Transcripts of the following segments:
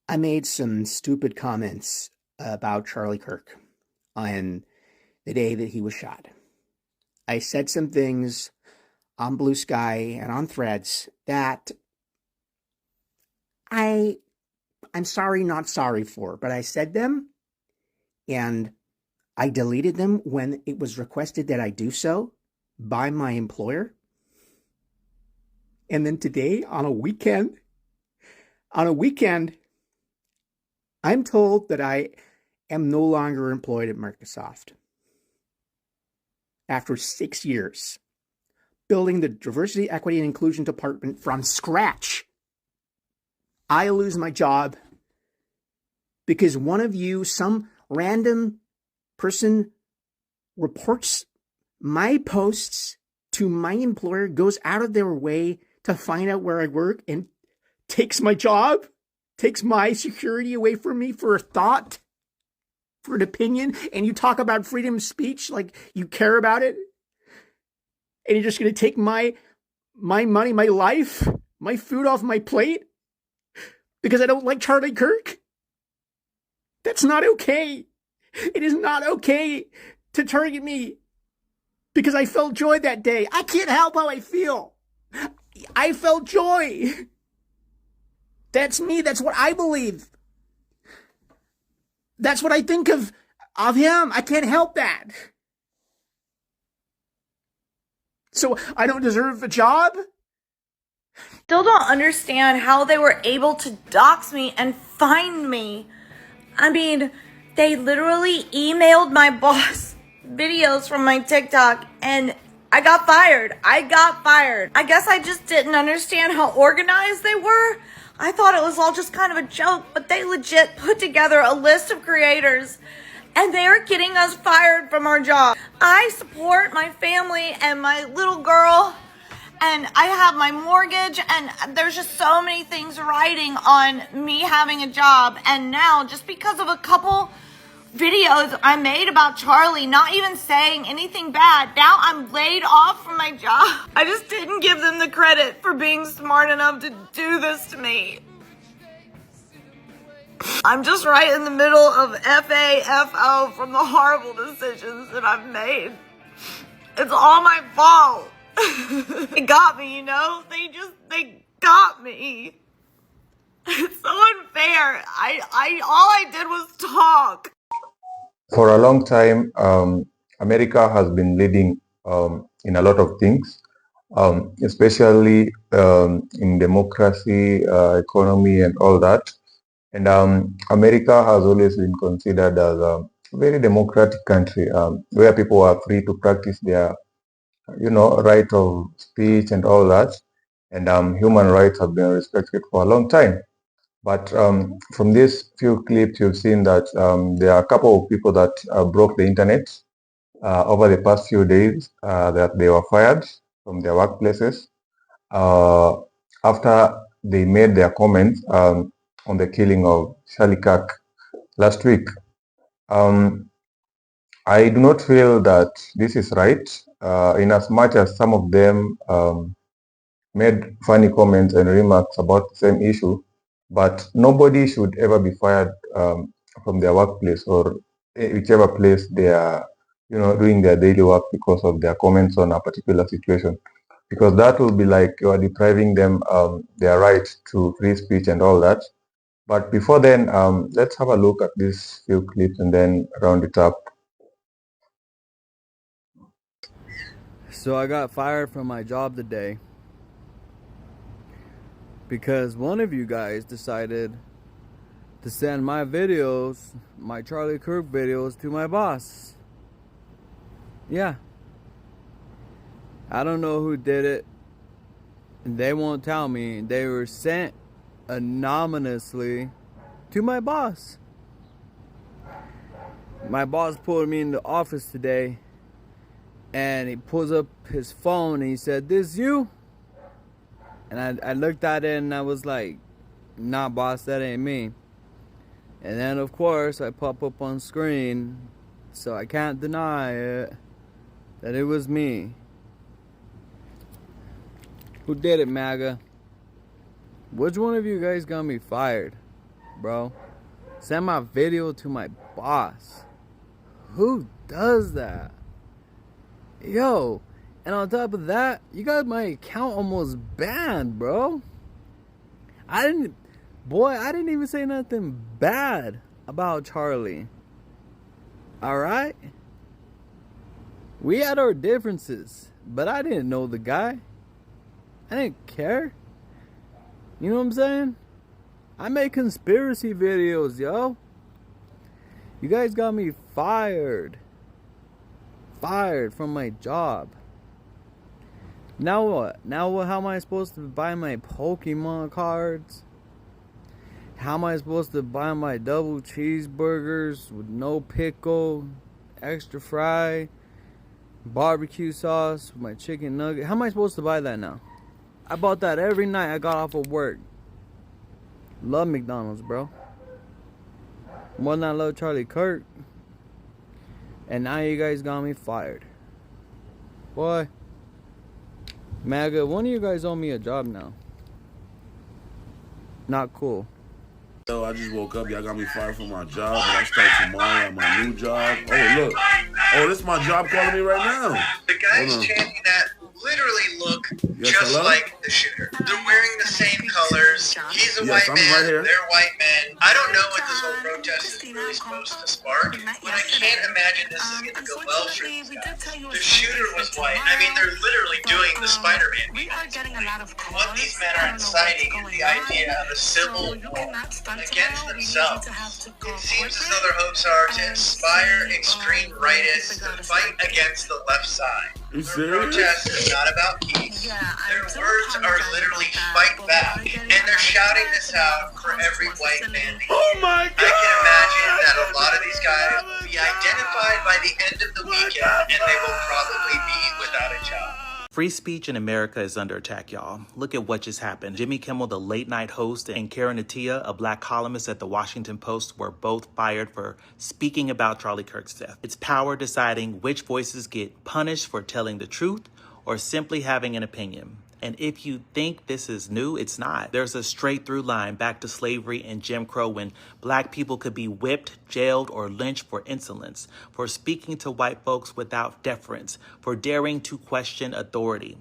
I made some stupid comments about Charlie Kirk on the day that he was shot. I said some things on Blue Sky and on Threads that I I'm sorry not sorry for, but I said them and I deleted them when it was requested that I do so by my employer. And then today on a weekend, I'm told that I am no longer employed at Microsoft. After 6 years, building the diversity, equity, and inclusion department from scratch, I lose my job because one of you, some random person, reports my posts to my employer, goes out of their way to find out where I work and takes my job, takes my security away from me for a thought, for an opinion, and you talk about freedom of speech like you care about it, and you're just going to take my money, my life, my food off my plate because I don't like Charlie Kirk? That's not okay. It is not okay to target me because I felt joy that day. I can't help how I feel. I felt joy. That's me. That's what I believe. That's what I think of him. I can't help that. So I don't deserve a job? Still don't understand how they were able to dox me and find me. I mean, they literally emailed my boss videos from my TikTok and I got fired. I guess I just didn't understand how organized they were. I thought it was all just kind of a joke, but they legit put together a list of creators and they are getting us fired from our job. I support my family and my little girl, and I have my mortgage, and there's just so many things riding on me having a job. And now, just because of a couple videos I made about Charlie, not even saying anything bad, now I'm laid off from my job. I just didn't give them the credit for being smart enough to do this to me. I'm just right in the middle of FAFO from the horrible decisions that I've made. It's all my fault. They got me, you know? They got me. It's so unfair. All I did was talk. For a long time, America has been leading in a lot of things, especially in democracy, economy, and all that. And America has always been considered as a very democratic country where people are free to practice their, right of speech and all that. And human rights have been respected for a long time. But from these few clips, you've seen that there are a couple of people that broke the internet over the past few days, that they were fired from their workplaces after they made their comments on the killing of Charlie Kirk last week. I do not feel that this is right, in as much as some of them made funny comments and remarks about the same issue, but nobody should ever be fired from their workplace or whichever place they are, doing their daily work because of their comments on a particular situation. Because that will be like you are depriving them their right to free speech and all that. But before then, let's have a look at these few clips and then round it up. So I got fired from my job today because one of you guys decided to send my videos, my Charlie Kirk videos, to my boss. Yeah. I don't know who did it. And they won't tell me. They were sent anonymously to my boss. My boss pulled me in the office today and he pulls up his phone and he said, "This you?" And I looked at it and I was like, "Nah, boss, that ain't me." And then of course I pop up on screen, so I can't deny it, that it was me. Who did it, MAGA? Which one of you guys got me fired? bro. Send my video to my boss. Who does that? Yo, and on top of that, you got my account almost banned, bro. I didn't even say nothing bad about Charlie. Alright? We had our differences, but I didn't know the guy. I didn't care. You know what I'm saying? I make conspiracy videos, yo. You guys got me fired. Fired from my job. Now what? How am I supposed to buy my Pokemon cards? How am I supposed to buy my double cheeseburgers with no pickle, extra fry, barbecue sauce, my chicken nugget? How am I supposed to buy that now? I bought that every night I got off of work. Love McDonald's, bro. More than I love Charlie Kirk. And now you guys got me fired. Boy. MAGA, one of you guys owe me a job now. Not cool. Yo, I just woke up. Y'all got me fired from my job, but I start tomorrow at my new job. Oh, look. Oh, this is my job calling me right now. The guys chanting that literally look just hello? like the shooter. They're wearing the same colors. He's a white I'm man. right here. They're white men. I don't know what this whole protest is really supposed to spark, but I can't imagine this is going to go well for these guys. The shooter was white. I mean, they're literally doing the Spider-Man. What these men are inciting is the idea of a civil war against themselves. It seems as though their hopes are to inspire extreme rightists to fight against the left side. You Their serious? protest is not about peace. Their words are literally fight back, and they're shouting this out for every white man. Oh my I God! can imagine that a lot of these guys will be identified by the end of the weekend, and they will probably be without a job. Free speech in America is under attack, y'all. Look at what just happened. Jimmy Kimmel, the late night host, and Karen Attiah, a black columnist at the Washington Post, were both fired for speaking about Charlie Kirk's death. It's power deciding which voices get punished for telling the truth or simply having an opinion. And if you think this is new, it's not. There's a straight through line back to slavery and Jim Crow when black people could be whipped, jailed, or lynched for insolence, for speaking to white folks without deference, for daring to question authority.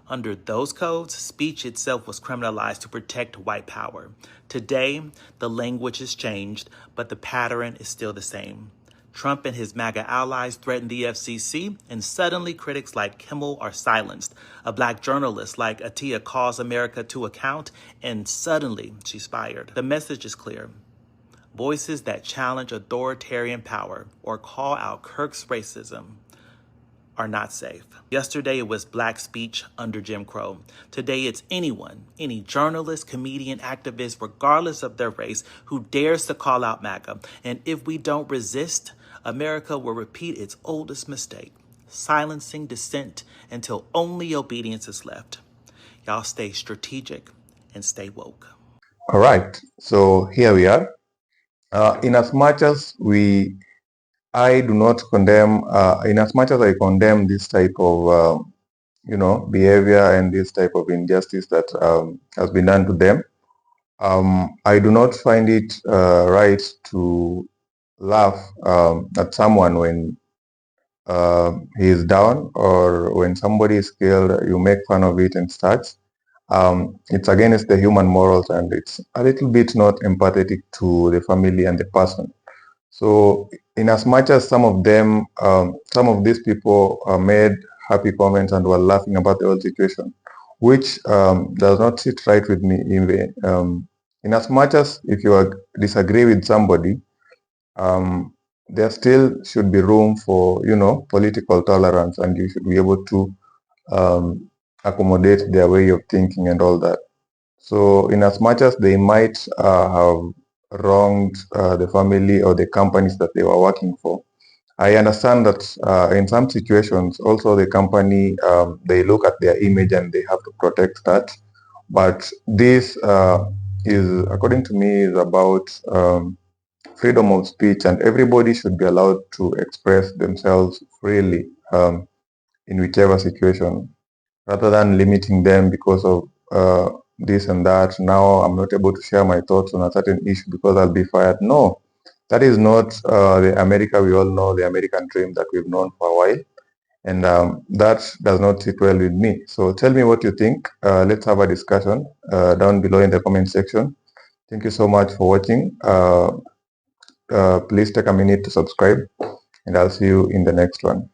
Under those codes, speech itself was criminalized to protect white power. Today, the language has changed, but the pattern is still the same. Trump and his MAGA allies threatened the FCC, and suddenly critics like Kimmel are silenced. A black journalist like Attiah calls America to account, and suddenly she's fired. The message is clear. Voices that challenge authoritarian power or call out Kirk's racism are not safe. Yesterday it was black speech under Jim Crow. Today it's anyone, any journalist, comedian, activist, regardless of their race, who dares to call out MAGA. And if we don't resist, America will repeat its oldest mistake, silencing dissent until only obedience is left. Y'all stay strategic and stay woke. All right. So here we are. In as much as I do not condemn, in as much as I condemn this type of, behavior and this type of injustice that has been done to them, I do not find it right to laugh at someone when he is down, or when somebody is killed, you make fun of it and starts. It's against the human morals, and it's a little bit not empathetic to the family and the person. So in as much as some of these people made happy comments and were laughing about the whole situation, which does not sit right with me. In as much as if you disagree with somebody, there still should be room for, political tolerance, and you should be able to accommodate their way of thinking and all that. So in as much as they might have wronged the family or the companies that they were working for, I understand that in some situations also the company, they look at their image and they have to protect that. But this is, according to me, is about freedom of speech, and everybody should be allowed to express themselves freely in whichever situation, rather than limiting them because of this and that. Now I'm not able to share my thoughts on a certain issue because I'll be fired. No, that is not the America we all know, the American dream that we've known for a while. And that does not sit well with me. So tell me what you think. Let's have a discussion down below in the comment section. Thank you so much for watching. Please take a minute to subscribe, and I'll see you in the next one.